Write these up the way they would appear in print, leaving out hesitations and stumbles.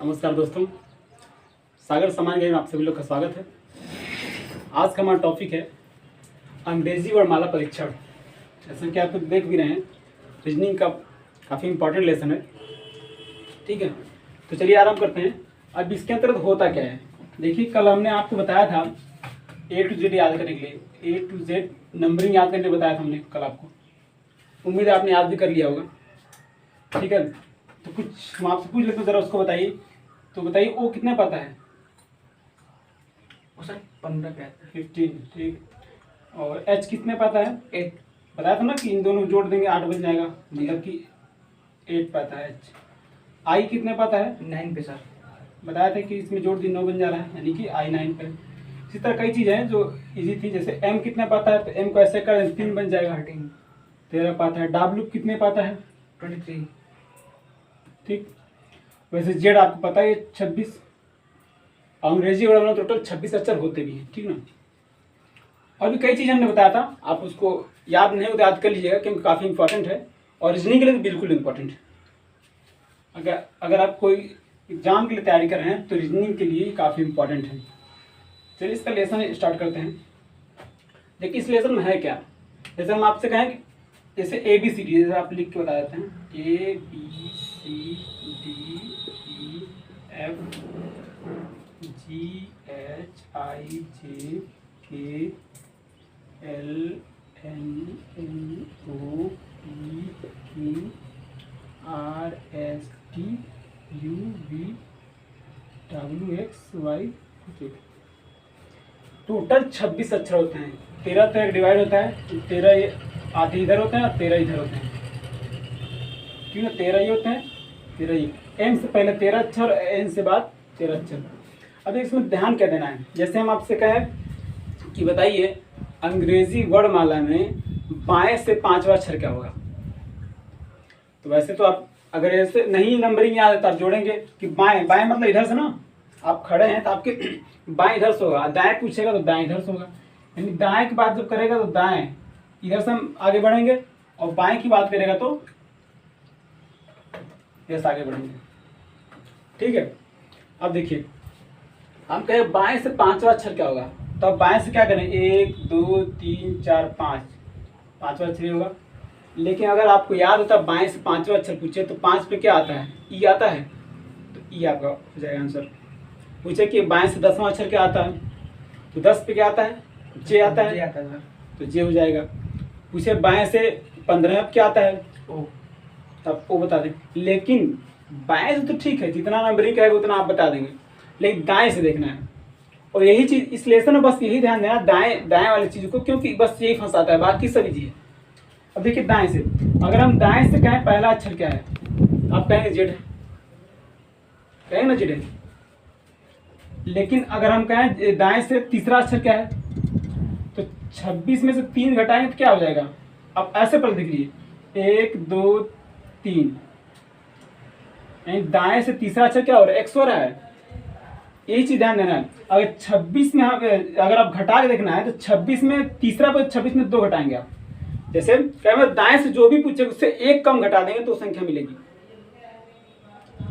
नमस्कार दोस्तों, सागर सामान्य ज्ञान में आप सभी लोग का स्वागत है। आज का हमारा टॉपिक है अंग्रेजी वर्णमाला परीक्षण। जैसा कि आप लोग देख भी रहे हैं, रीजनिंग का काफ़ी इंपॉर्टेंट लेसन है। ठीक है, तो चलिए आराम करते हैं। अब इसके अंतर्गत होता क्या है, देखिए कल हमने आपको बताया था A to Z याद करने के लिए, A to Z नंबरिंग याद करने बताया था हमने कल आपको। उम्मीद है आपने याद भी कर लिया होगा। ठीक है, तो कुछ हम आपसे पूछ लेते हैं, ज़रा उसको बताइए। तो बताइए ओ कितने पता है? सर 15 पे आता है। 15। ठीक, और एच कितने पता है? 8। बताया था ना कि इन दोनों जोड़ देंगे 8 बन जाएगा, मतलब कि 8 पता है एच। आई कितने पता है? 9 पे सर। बताया था कि इसमें जोड़ दी 9 बन जा रहा है, यानी कि आई 9 पे। इसी तरह कई चीज़ें हैं जो इजी थी, जैसे एम कितने पता है, तो एम को ऐसे कर 3 बन जाएगा, 13 पता है। डब्ल्यू कितने पता है? 23। ठीक, वैसे जेड आपको पता है 26। अंग्रेजी वर्ड में टोटल 26 अक्षर होते भी हैं। ठीक ना, और भी कई चीज़ हमने बताया था, आप उसको याद नहीं हो तो याद कर लीजिएगा, क्योंकि काफ़ी इंपॉर्टेंट है और रीजनिंग के लिए तो बिल्कुल इंपॉर्टेंट है। अगर आप कोई एग्जाम के लिए तैयारी कर रहे हैं तो रीजनिंग के लिए काफ़ी इंपॉर्टेंट है। चलिए इसका लेसन स्टार्ट करते हैं। देखिए इस लेसन में है क्या, जैसे हम आपसे कहें कि जैसे ए बी सी डी, जैसे आप लिख के बता देते हैं A B C D E F G H I J K L N N O P Q R S T U V W X Y Z. Total 26 अक्षर होते हैं। 13 तक डिवाइड होता है, 13 आधे इधर होते हैं और 13 इधर होते हैं। क्यों ना 13 ही होते हैं, 13 ही। एम से पहले 13 अक्षर, एन से बाद 13 अक्षर। अब इसमें ध्यान क्या देना है, जैसे हम आपसे कहें कि बताइए अंग्रेजी वर्णमाला में बाएं से 5वां अक्षर क्या होगा। तो वैसे तो आप अगर ऐसे नहीं नंबरिंग याद है तो आप जोड़ेंगे कि बाएं, बाएं मतलब इधर से ना, आप खड़े हैं तो आपके बाएं इधर से होगा, दाएं पूछेगा तो दाएं इधर से होगा। यानी दाएं की बात जब करेगा तो दाएं इधर से हम आगे बढ़ेंगे, और बाएं की बात करेगा तो इधर से आगे बढ़ेंगे। ठीक है, अब देखिए हम कहें बाएं से 5वां अक्षर क्या होगा, तो अब बाएं से क्या करें, 1 2 3 4 5, 5वां अक्षर ही होगा। लेकिन अगर आपको याद होता बाएं से 5वां अक्षर पूछे तो 5 पे क्या आता है, ई आता है, तो ई आपका हो जाएगा आंसर। पूछे कि बाएं से 10वां अक्षर क्या आता है, तो 10 पे क्या आता है, जे आता है, तो जे हो जाएगा। पूछे बाएं से 15 क्या आता है, ओ, तब ओ बता दें। लेकिन बाएं से तो ठीक है, जितना नंबरिंग कहेगा उतना आप बता देंगे, लेकिन दाएं से देखना है। और यही चीज़ इस लेसन में बस यही ध्यान देना, दाएं दाएं वाली चीज़ को, क्योंकि बस यही फंसाता है, बाकी सभी चीज़ें। अब देखिए दाएं से, अगर हम दाएं से कहें पहला अक्षर क्या है, आप कहेंगे जेड है, कहेंगे ना जेड है। लेकिन अगर हम कहें दाएं से तीसरा अक्षर क्या है, तो 26 में से 3 घटाएंगे तो क्या हो जाएगा। अब ऐसे पर देख लीजिए 1 2 3, यानी दाएं से तीसरा अक्षर क्या हो रहा है, एक्स हो रहा है। यही चीज ध्यान देना है। अगर 26 में अगर आप घटा के देखना है तो 26 में तीसरा पर 26 में 2 घटाएंगे आप। जैसे क्या दाएं से जो भी पूछे उससे 1 कम घटा देंगे तो संख्या मिलेगी।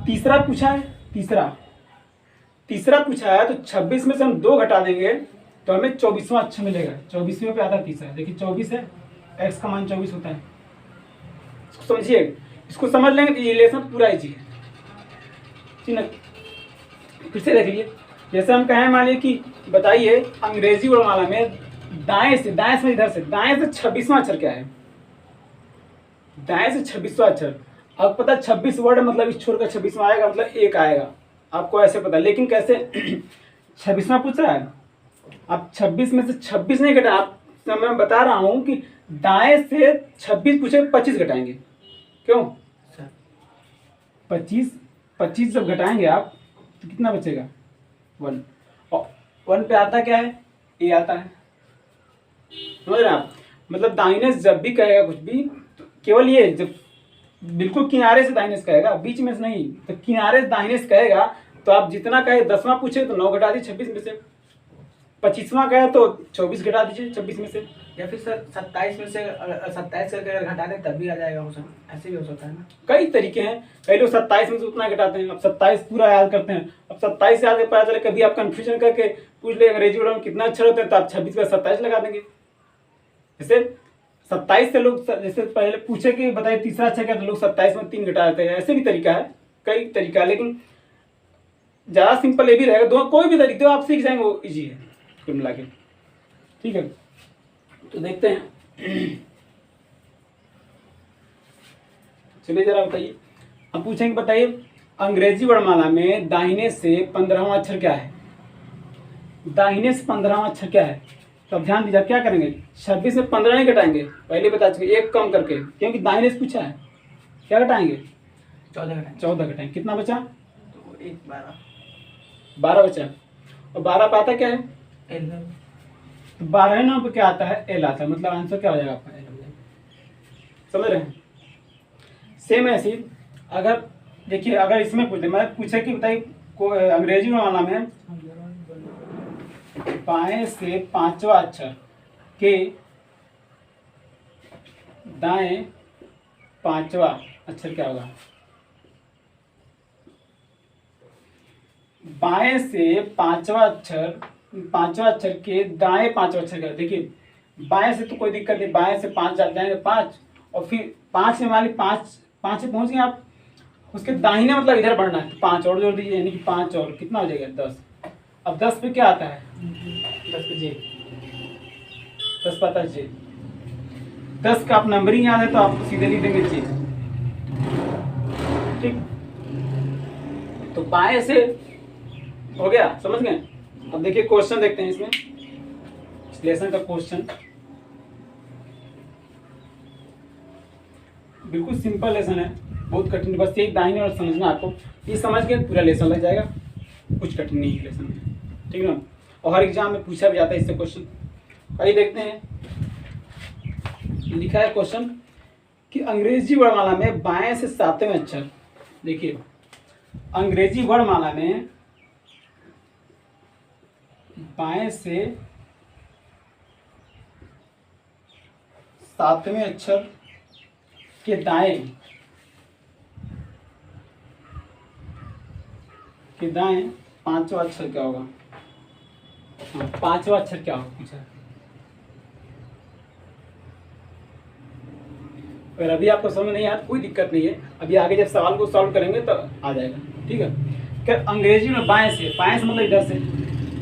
तीसरा पूछा है, तीसरा पूछा है तो 26 में से हम 2 घटा देंगे तो हमें 24वां अक्षर मिलेगा। 24वें पे आता है तीसरा, देखिए 24 है, एक्स का मान 24 होता है। इसको समझिए, इसको समझ लेंगे तो ये लेसन पूरा इजी है। फिर से देख लीजिए, जैसे हम कहें मान लीजिए कि बताइए अंग्रेजी वर्णमाला में दाएं से इधर से दाएं से 26वां अक्षर क्या है, दाएं से 26वां अक्षर। अब पता 26 वर्ड मतलब इस छोर का 26वां आएगा, मतलब 1 आएगा, आपको ऐसे पता। लेकिन कैसे 26वां पूछ रहा है, आप 26 में से 26 नहीं घटा, आप मैं बता रहा हूं कि दाएं से 26 पूछे 25 घटाएंगे। क्यों 25 जब घटाएंगे आप तो कितना बचेगा, 1। और 1 पे आता क्या है, ए आता है। समझ रहे आप, मतलब दाहिने से जब भी कहेगा कुछ भी तो केवल ये जब बिल्कुल किनारे से दाहिने से कहेगा, बीच में से नहीं, तो किनारे से दाहिने से कहेगा तो आप जितना कहे 10वां पूछे तो 9 घटा दीजिए 26 में से, 25वां कहे तो 24 घटा दीजिए 26 में से, या फिर सर 27 में से 27 करके अगर घटा दें तब भी आ जाएगा वो सर, ऐसे भी हो सकता है ना। कई तरीके हैं, कई लोग 27 में से उतना घटाते हैं, अब 27 पूरा याद करते हैं। अब 27 याद पता चले कभी आप कंफ्यूजन करके पूछ ले अंग्रेजी वर्ड में कितना अक्षर होते हैं तो आप 26 का 27 लगा देंगे। जैसे 27 से लोग जैसे पहले पूछे कि बताइए तीसरा अक्षर क्या, तो लोग 27 में 3 घटा देते हैं। ऐसे भी तरीका है, कई तरीका है, लेकिन ज़्यादा सिंपल ये भी रहेगा। दो कोई भी तरीके आप सीख जाएंगे वो ईजी है कुल मिला के। ठीक है, तो देखते हैं। चलिए जरा बताइए, हम पूछेंगे बताइए अंग्रेजी वर्णमाला में दाहिने से 15वां अक्षर क्या है। दाहिने से 15वां अक्षर क्या है, तो अब ध्यान दीजिए। क्या करेंगे, 26 में 15 नहीं घटाएंगे, पहले बता चुके, एक कम करके, क्योंकि दाहिने से पूछा है। क्या घटाएंगे, 14 घटाएंगे। कितना बचा, तो 1 12 12 बचा। और 12 पे आता क्या है, एल। तो 12 नाम पे क्या आता है, एल आता है। मतलब आंसर क्या हो जाएगा आपका, एल हो जाएगा। समझ रहे हैं। सेम ऐसी अगर देखिए, अगर इसमें पूछे, मैं पूछे कि बताइए अंग्रेजी वर्णमाला में बाएं से 5वां अक्षर के दाएं 5वां अक्षर क्या होगा। बाएं से 5वां अक्षर के दाएं 5वां अक्षर क्या। देखिए बाएं से तो कोई दिक्कत नहीं, बाएं से 5 जाएंगे 5, और फिर 5 में वाली 5 से पहुंच गए आप, उसके दाहिने मतलब इधर बढ़ना है, तो 5 और जोड़ दीजिए, यानी कि 5 और कितना हो जाएगा 10। अब 10 पे क्या आता है, 10 पे जे, 10 पे आता है जे। 10 का आप नंबरिंग याद है तो आप सीधे लिख देंगे जे। ठीक, तो बाएं से हो गया, समझ गए। अब देखिए क्वेश्चन देखते हैं इसमें, इस लेसन का क्वेश्चन बिल्कुल सिंपल लेसन है, बहुत कठिन, बस एक दाहिने और समझना आपको, ये समझ के पूरा लेसन लग जाएगा, कुछ कठिन नहीं है लेसन में। ठीक है ना, और हर एग्जाम में पूछा भी जाता है इससे क्वेश्चन। आइए देखते हैं, लिखा है क्वेश्चन कि अंग्रेजी वर्णमाला में बाएं से 7वें अक्षर। देखिए अंग्रेजी वर्णमाला में बाएं से 7वें अक्षर के दाएं 5वां अक्षर क्या होगा। हाँ, 5वां अक्षर क्या होगा पूछा। अगर अभी आपको समझ नहीं आया कोई दिक्कत नहीं है, अभी आगे जब सवाल को सॉल्व करेंगे तो आ जाएगा। ठीक है, कि अंग्रेजी में बाएं से मतलब इधर से,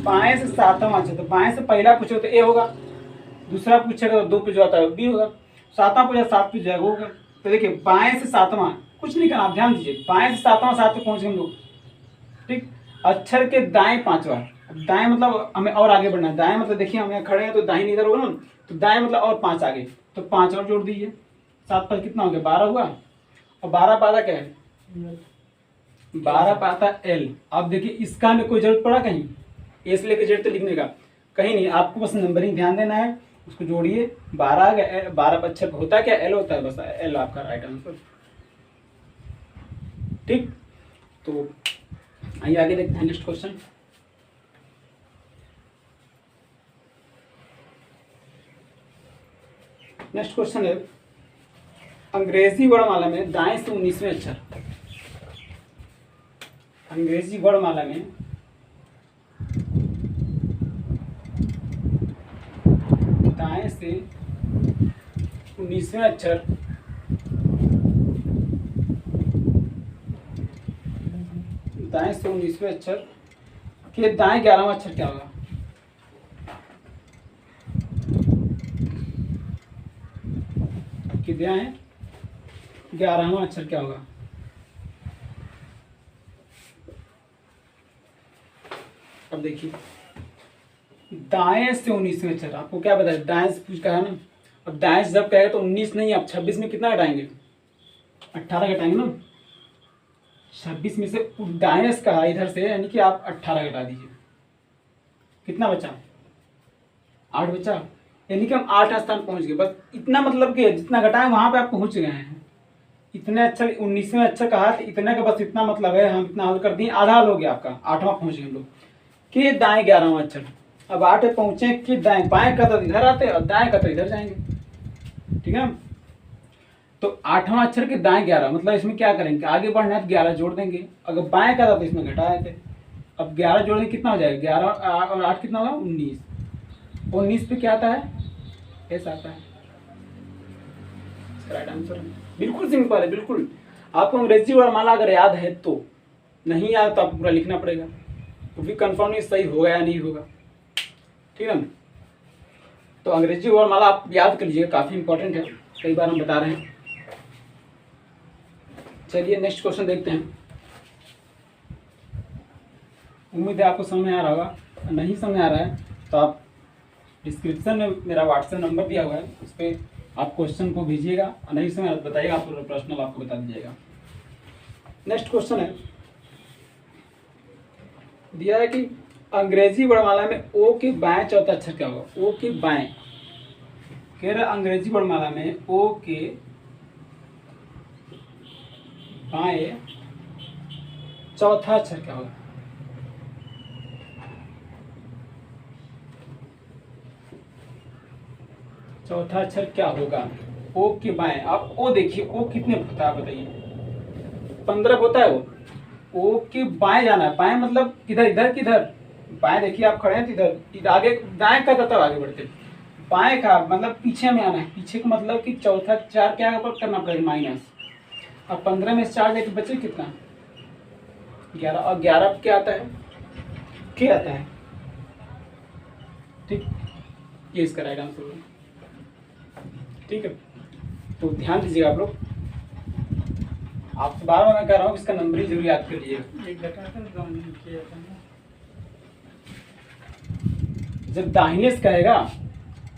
बाएं से 7वां अक्षर, तो बाएं से पहला पूछो तो ए होगा, दूसरा पूछेगा तो 2 पे जो आता है बी होगा, 7वां पूछा 7 पे जाएगा होगा। तो देखिए बाएं से 7वां कुछ नहीं करना, आप ध्यान दीजिए, बाएं से 7वां 7 पे पहुंच गए हम लोग। ठीक, अक्षर के दाएं 5वां, दाएं मतलब हमें और आगे बढ़ना है। दाएं मतलब देखिए हम यहाँ खड़े हैं तो दाहिनी इधर होगा ना, तो दाएं मतलब और 5 आगे, तो 5 और जोड़ दीजिए, 7 पर कितना हो गया 12 हुआ, और 12 पाता क्या है, 12 पाता एल। अब देखिए इसका हमें कोई जरूरत पड़ा कहीं, एस लेके जेड तो लिखने का कहीं नहीं, आपको बस नंबरिंग ध्यान देना है, उसको जोड़िए। 12 आ गया, 12 पर अक्षर होता क्या, एल होता है, बस एल आपका राइट आंसर। ठीक, तो आइए आगे देखते हैं नेक्स्ट क्वेश्चन। नेक्स्ट क्वेश्चन है अंग्रेजी वर्णमाला में दाएं से 19वें अक्षर। अंग्रेजी वर्णमाला में दाएं से 19वें अक्षर दाएं से 19वें अक्षर के दाएं 11वां अक्षर क्या होगा। कि दाएं 11वां अक्षर क्या होगा। अब देखिए दाएं से 19वें अक्षर, आपको क्या बताया, दाएं से पूछ कहा ना। अब दाएं से जब कहेगा तो 19 नहीं, आप 26 में कितना घटाएंगे, 18 घटाएंगे ना। 26 में से दाएं से कहा इधर से, यानी कि आप 18 घटा दीजिए, कितना बचा, 8 बचा, यानी कि हम 8 स्थान पहुंच गए। बस इतना, मतलब कि जितना घटाएं वहां पे आप पहुंच गए हैं। इतने अक्षर 19वें अक्षर कहा, तो इतने का बस इतना मतलब है, हम इतना हल कर दिए, आधा हल हो गया आपका, 8वां पहुंच गए हम लोग। कि दाएं 11वां अक्षर, अब 8 पे पहुंचे कि दाएं, बाएं का तो इधर आते और दाएं का तो इधर जाएंगे, ठीक है। तो 8वां अक्षर के दाएं 11, मतलब इसमें क्या करेंगे, आगे बढ़ना है तो 11 जोड़ देंगे, अगर बाएं का था तो इसमें घटाए थे। अब 11 जोड़ने कितना हो जाएगा, 11 और 8 कितना होगा, 19। 19 पे क्या आता है, ऐसा आता है, राइट आंसर। बिल्कुल सिंपल है, बिल्कुल। आपको अंग्रेजी वर्णमाला अगर याद है तो, नहीं याद तो आपको पूरा लिखना पड़ेगा, तो भी कंफर्म नहीं सही होगा या नहीं होगा, ठीक है ना। तो अंग्रेजी वर्णमाला आप याद कर लीजिएगा, काफ़ी इंपॉर्टेंट है, कई बार हम बता रहे हैं। चलिए नेक्स्ट क्वेश्चन देखते हैं। उम्मीद है आपको समझ में आ रहा होगा, नहीं समझ आ रहा है तो आप डिस्क्रिप्शन में मेरा व्हाट्सएप नंबर दिया हुआ है, उस पर आप क्वेश्चन को भेजिएगा और नहीं समझ तो बताइएगा, आपको पर्सनल आपको बता दीजिएगा। नेक्स्ट क्वेश्चन है, दिया है कि अंग्रेजी वर्णमाला में ओ के बाएं चौथा अक्षर क्या होगा, ओ के बाएं, कह रहा अंग्रेजी वर्णमाला में ओ के बाएं चौथा अक्षर क्या होगा। चौथा अक्षर क्या होगा ओ के बाएं। आप ओ देखिए, ओ कितने होता है बताइए, 15 होता है ओ के बाएं जाना है, बाएं मतलब किधर, इधर किधर, बाएं देखिए आप खड़े हैं तो इधर आगे, दाएं का तब आगे बढ़ते, बाएं का मतलब पीछे में आना है, पीछे का मतलब कि चौथा 4 क्या करना पड़ेगा, माइनस। अब 15 में 4 जाके बचे कितना, 11, और 11 क्या आता है, क्या आता है, ठीक, ये इसका राइट आंसर होगा, ठीक है। तो ध्यान दीजिएगा आप लोग, आपसे बार बार मैं कह रहा हूँ इसका नंबर ही जरूर याद कर लीजिएगा। जब दाहिने से कहेगा,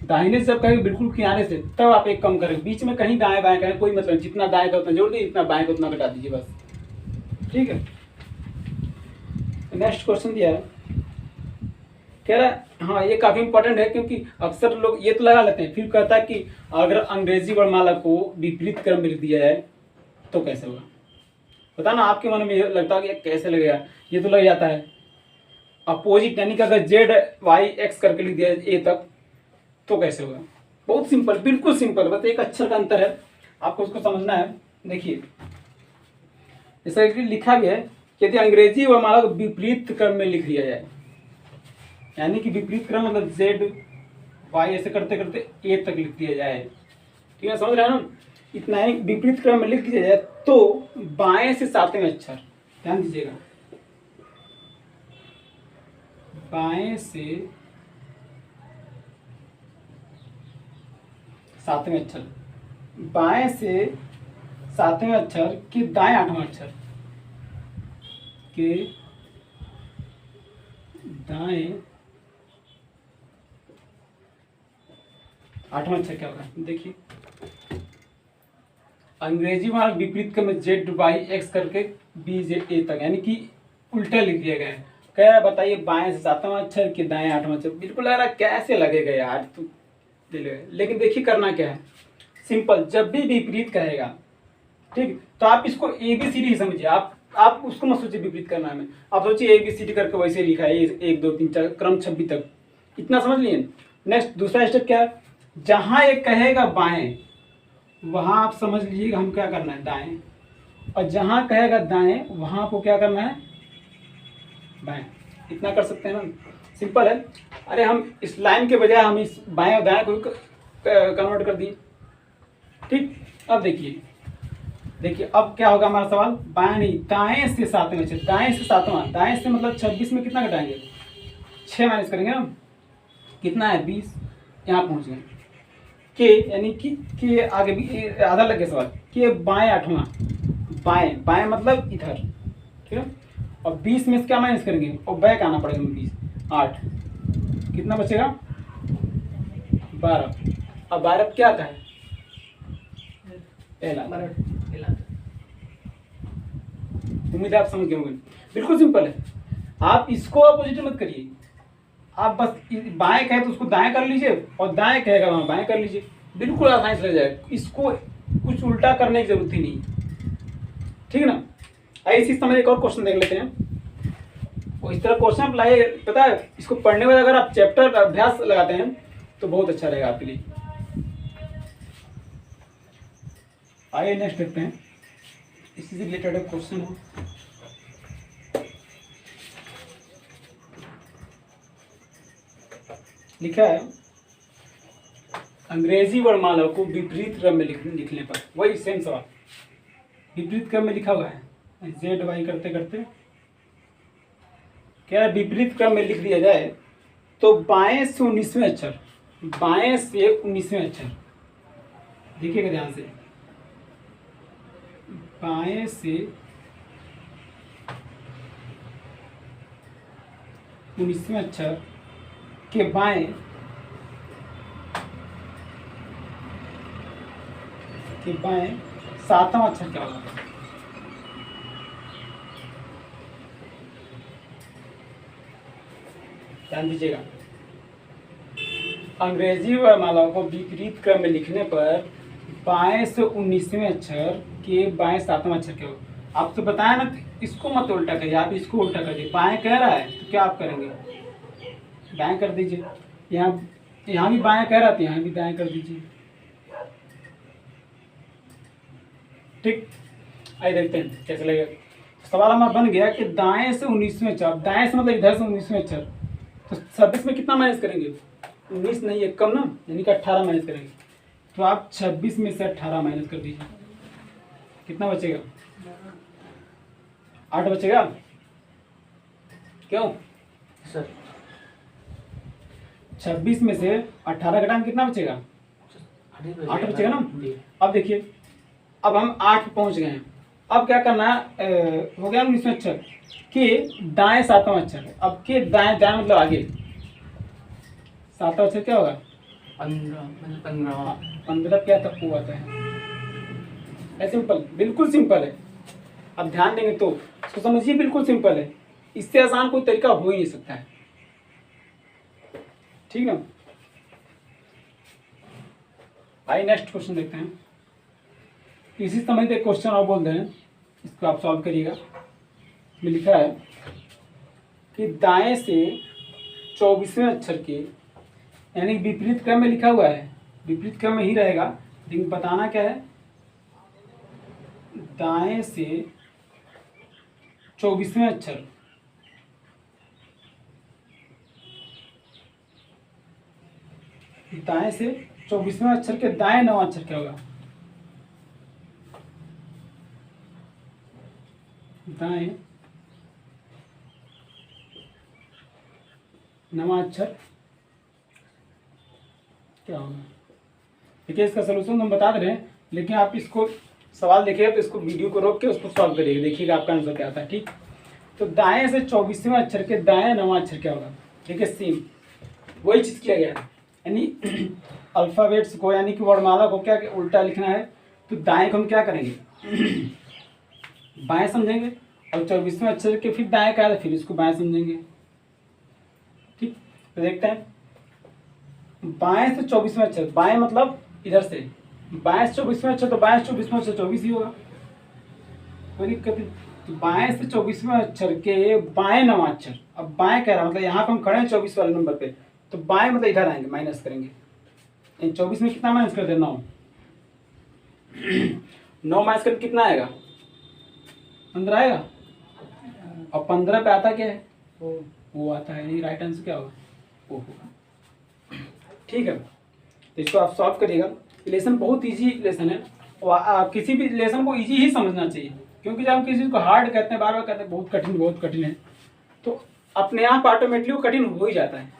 दाहिने से जब कहेगा बिल्कुल किनारे से, तब आप एक कम करेंगे, बीच में कहीं दाएं बाएं कहें कोई मतलब, जितना दाएं का उतना जोड़ दीजिए, जितना बाएं का उतना घटा दीजिए बस, ठीक है। नेक्स्ट क्वेश्चन दिया है, कह रहा है, हाँ ये काफी इंपॉर्टेंट है, क्योंकि अक्सर लोग ये तो लगा लेते हैं, फिर कहता है कि अगर अंग्रेजी वर्णमाला को विपरीत क्रम में लिख दिया जाए तो कैसे होगा। पता ना आपके मन में ये लगता है कि कैसे लगेगा, ये तो लग जाता है अपोजिट, यानी कि अगर जेड वाई एक्स करके लिख दिया ए तक तो कैसे होगा। बहुत सिंपल, बिल्कुल सिंपल, बस एक अक्षर का अंतर है, आपको उसको समझना है। देखिए जैसा कि लिखा भी है, यदि अंग्रेजी वर्णमाला को विपरीत क्रम में लिख दिया जाए, यानी कि विपरीत क्रम मतलब जेड वाई ऐसे करते करते ए तक लिख दिया जाए, ठीक है, समझ रहे हैं ना, इतना ही विपरीत क्रम में लिख दिया जाए तो बाएं से 7वें अक्षर, ध्यान दीजिएगा, बाएं से 7वें अक्षर, बाएं से 7वें अक्षर के दाएं 8वां अक्षर के दाएं 8वां अक्षर क्या होगा। देखिए अंग्रेजी में विपरीत क्रम में जेड वाई एक्स करके बी जे ए तक, यानी कि उल्टा लिख दिया गया है। क्या बताइए, बाएं से 7वां अक्षर के दाएं 8वां अक्षर, बिल्कुल लग रहा कैसे लगेगा यार, तो लेकिन देखिए करना क्या है, सिंपल, जब भी विपरीत कहेगा, ठीक, तो आप इसको ABCD समझिए, आप उसको मत सोचिए विपरीत करना है, आप सोचिए ABCD करके वैसे लिखा है 1 2 3 4 क्रम 26 तक, इतना समझ लिए। नेक्स्ट दूसरा स्टेप क्या है, जहां एक कहेगा बाएं वहां आप समझ लीजिएगा हम क्या करना है, दाएं, और जहां कहेगा दाएं वहां आपको क्या करना है, बाएं। इतना कर सकते हैं ना, सिंपल है। अरे हम इस लाइन के बजाय हम इस बाएं और दाएं को कन्वर्ट कर दिए, ठीक। अब देखिए अब क्या होगा हमारा सवाल, बाएं नहीं, दाएं से 7वें अक्षर, दाएं से 7वां, दाएं से मतलब 26 में कितना घटाएंगे, 6 माइनस करेंगे ना, कितना है 20, यहाँ पहुंच गए के, यानी कि आगे भी आधा लग गया सवाल, के बाएं 8वां, बाएं मतलब इधर, ठीक है, और 20 में से क्या माइनस करेंगे और बैक आना पड़ेगा, 20 8, कितना बचेगा 12। अब 12 क्या आता है, पहला, उम्मीद है आप समझ गए होंगे, बिल्कुल सिंपल है। आप इसको अपोजिट मत करिए, आप बस बाएं कहे तो उसको दाएं कर लीजिए और दाएं कहेगा वहां बाएं कर लीजिए, बिल्कुल आसानी से लग जाएगा, इसको कुछ उल्टा करने की जरूरत ही नहीं, ठीक है ना। इसी समय एक और क्वेश्चन देख लेते हैं। वो इस तरह क्वेश्चन अप्लाई, पता है इसको पढ़ने में अगर आप चैप्टर अभ्यास लगाते हैं तो बहुत अच्छा रहेगा आपके लिए। आइए नेक्स्ट देखते हैं, इसी से रिलेटेड एक क्वेश्चन है। लिखा है अंग्रेजी वर्णमाला को विपरीत क्रम में लिखने पर, वही सेम सवाल विपरीत क्रम में लिखा हुआ है, जेड वाई करते करते क्या विपरीत क्रम में लिख दिया जाए तो बाएं से 19वें अक्षर, बाएं से 19वें अक्षर, देखिएगा ध्यान से, बाएं से 19वें अक्षर के बाएं के बाएं 7वां अक्षर क्या होगा? ध्यान दीजिएगा, अंग्रेजी वर्णमाला को विपरीत क्रम में लिखने पर बाएं से 19वें अक्षर के बाएं 7वां अक्षर क्या होगा? आपसे बताया ना, इसको मत उल्टा करिए, आप इसको उल्टा करिए। बाएं कह रहा है तो क्या आप करेंगे? बाएं कर दीजिए। यहाँ भी बाएं कह रहा था, यहाँ भी बाएं कर दीजिए। ठीक, आइए देखते हैं कैसे लगेगा। सवाल हमारा बन गया कि दाएं से 19वें अक्षर, दाएं से मतलब इधर से 19वें अक्षर, तो 26 में कितना माइनस करेंगे? 19 नहीं है, कम ना, यानी कि 18 माइनस करेंगे। तो आप 26 में से 18 माइनस कर दीजिए, कितना बचेगा? 8 बचेगा। क्यों सर? 26 में से 18 घटाएं कितना बचेगा? 8 बचेगा ना। अब देखिए, अब हम 8 पे पहुंच गए हैं। अब क्या करना है, हो गया 19वें अक्षर के दाएं 7वां अक्षर है। अब के दाएं, दाएं मतलब आगे, 7वां अक्षर क्या होगा? 15। 15 क्या तक हुआ आता है? ऐसे सिंपल, बिल्कुल सिंपल है। अब ध्यान देंगे तो इसको समझिए, बिल्कुल सिंपल है, इससे आसान कोई तरीका हो ही नहीं सकता है। ठीक ना। आइए नेक्स्ट क्वेश्चन देखते हैं। इसी समय एक क्वेश्चन और बोल रहे हैं, इसको आप सॉल्व करिएगा। इसमें लिखा है कि दाएं से 24वें अक्षर के, यानी विपरीत क्रम में लिखा हुआ है, विपरीत क्रम में ही रहेगा, लेकिन बताना क्या है? दाएं से 24वें अक्षर, दाएं से 24वें अक्षर के दाएं 9वां अक्षर क्या होगा? दाएं 9वां अक्षर क्या होगा? देखिए, इसका सलूशन हम बता दे रहे हैं, लेकिन आप इसको सवाल देखिएगा तो इसको वीडियो को रोक के उसको सॉल्व करिएगा, देखिएगा आपका आंसर क्या आता है। ठीक, तो दाएं से 24वें अक्षर के दाएं 9वां अक्षर क्या होगा? देखिए सेम वही चीज़ किया गया है, यानी अल्फ़ाबेट्स को, यानी कि वर्णमाला को क्या उल्टा लिखना है। तो दाएं को हम क्या करेंगे? बाएं समझेंगे, और 24वें अक्षर के फिर दाएं का है तो फिर इसको बाएं समझेंगे। ठीक, तो देखते हैं, बाएं से 24वें अक्षर, बाएं मतलब इधर से, बाएं से 24वें अक्षर, तो बाएं से 24वें अक्षर 24 ही होगा, कोई दिक्कत नहीं। तो बाएं से 24वें अक्षर के बाएं 9वां अक्षर, अब बाएं कह रहा मतलब यहाँ पे हम खड़े हैं 24 वाले नंबर पे, तो बाएं मतलब इधर आएंगे, माइनस करेंगे। 24 में कितना माइनस कर दे? 9। 9 माइनस करके कितना आएगा? 15 आएगा। और 15 पे आता क्या है? वो आता है, यानी राइट आंसर क्या होगा? वो होगा। ठीक है, तो इसको आप सॉल्व करिएगा। लेसन बहुत इजी लेसन है, और किसी भी लेसन को इजी ही समझना चाहिए, क्योंकि जब हम किसी चीज़ को हार्ड कहते हैं, बार बार कहते हैं बहुत कठिन है, तो अपने आप ऑटोमेटिकली वो कठिन हो ही जाता है।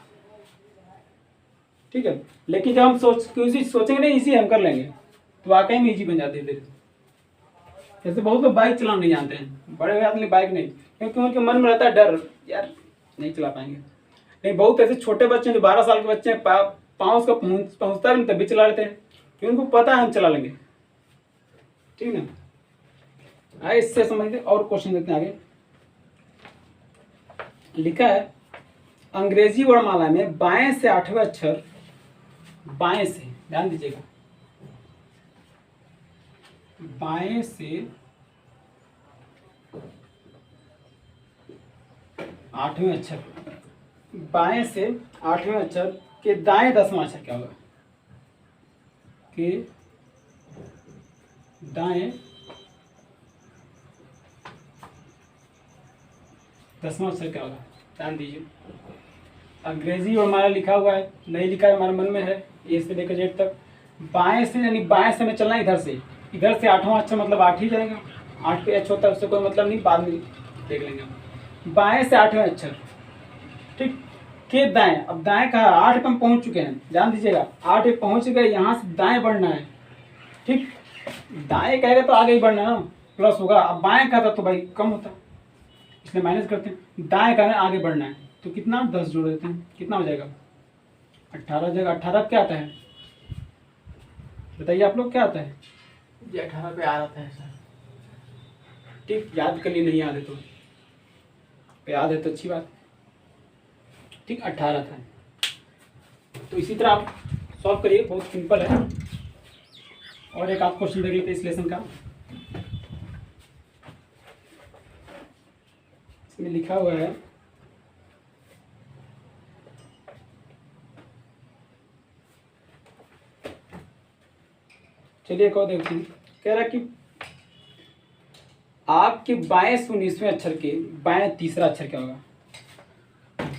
ठीक है, लेकिन जब हम सोचेंगे नहीं इजी हम कर लेंगे, तो वाकई में इजी बन जाती है फिर। जैसे बहुत लोग बाइक चलाना नहीं जानते हैं, बड़े आदमी बाइक नहीं, क्योंकि उनके मन में रहता है डर, यार नहीं चला पाएंगे। नहीं, बहुत ऐसे छोटे बच्चे हैं जो 12 साल के बच्चे हैं, पाँव उसका पहुँचता भी नहीं तभी चला लेते हैं, क्योंकि उनको पता है हम चला लेंगे। ठीक ना। आइए इससे समझते और क्वेश्चन देखते हैं आगे। लिखा है अंग्रेजी वर्णमाला में बाएं से 8वें अक्षर, बाएं से, ध्यान दीजिएगा, बाएं से 8वें अक्षर, बाएं से 8वें अक्षर के दाएं 10वां अक्षर क्या होगा? के दाएं 10वां अक्षर क्या होगा? ध्यान दीजिए, अंग्रेजी हमारा लिखा हुआ है, नहीं लिखा है, हमारे मन में है ए से लेकर जेड तक। बाएं से यानी बाएं से हमें चलना है, इधर से 8वां अक्षर मतलब 8 ही जाएगा। 8 पे एच होता है, उससे कोई मतलब नहीं, बाद में देख लेंगे हम। बाएं से 8वें अक्षर, ठीक, के दाएं। अब दाएं कहा, 8 पे हम पहुंच चुके हैं, ध्यान दीजिएगा, 8 पे पहुंच गए, यहाँ से दाएं बढ़ना है, ठीक। दाएं कहेगा तो आगे ही बढ़ना है ना, प्लस होगा। अब बाएं कहा था तो भाई कम होता, इसलिए माइनस करते हैं। दाएं का आगे बढ़ना है तो कितना, 10 जोड़ देते हैं, कितना हो जाएगा? 18 हो जाएगा। 18 क्या आता है बताइए आप लोग, क्या आता है? ये 18 पे आ जाता है सर। ठीक, याद कर लिए, नहीं याद है तो याद है तो अच्छी बात, ठीक। 18 था, तो इसी तरह आप सॉल्व करिए, बहुत सिंपल है। और एक आप क्वेश्चन देख लेते इस लेसन का, इसमें लिखा हुआ है, चलिए एक और देखते हैं। कह रहा है कि आपके बाएं से 19वें अक्षर के बाएं तीसरा अक्षर क्या होगा?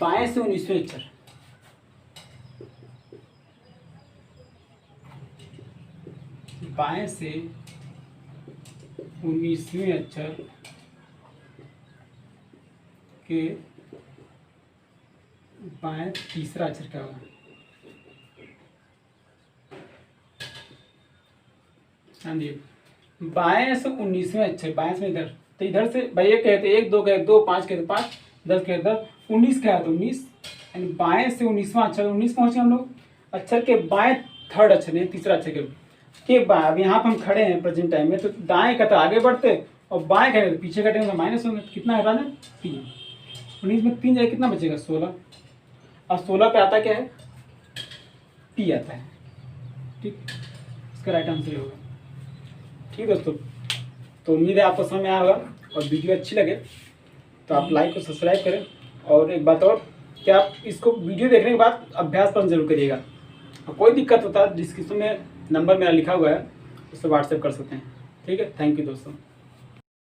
बाएं से 19वें अक्षर, बाएं से 19वें अक्षर के बाएं तीसरा अक्षर क्या होगा? हाँ जी, बाएं से 19वें अक्षर, बाएं से इधर, तो इधर से भाई एक कहते 1 2 कहते 2 5 कहते 5 10 कहते 10 19 क्या है तो 19, यानी बाएं से 19वां अक्षर, 19 पहुंचे हम लोग। अक्षर के बाएं थर्ड अक्षर नहीं, तीसरा अक्षर के बाएं। अब यहाँ पर हम खड़े हैं प्रेजेंट टाइम में, तो दाएं कहते आगे बढ़ते और बाएं कहते पीछे कटेंगे तो माइनस होंगे। कितना हटा दें? 3। 19 में 3 जाए कितना बचेगा? 16। अब 16 पे आता क्या है? टी आता है, ठीक। इसका राइट आंसर होगा, ठीक दोस्तों। तो उम्मीद है आपको समझ में आया होगा, और वीडियो अच्छी लगे तो आप लाइक और सब्सक्राइब करें। और एक बात और, कि आप इसको वीडियो देखने के बाद अभ्यास पर जरूर करिएगा। और कोई दिक्कत होता है डिस्क्रिप्शन में नंबर मेरा लिखा हुआ है, उससे व्हाट्सएप कर सकते हैं, ठीक है। थैंक यू दोस्तों।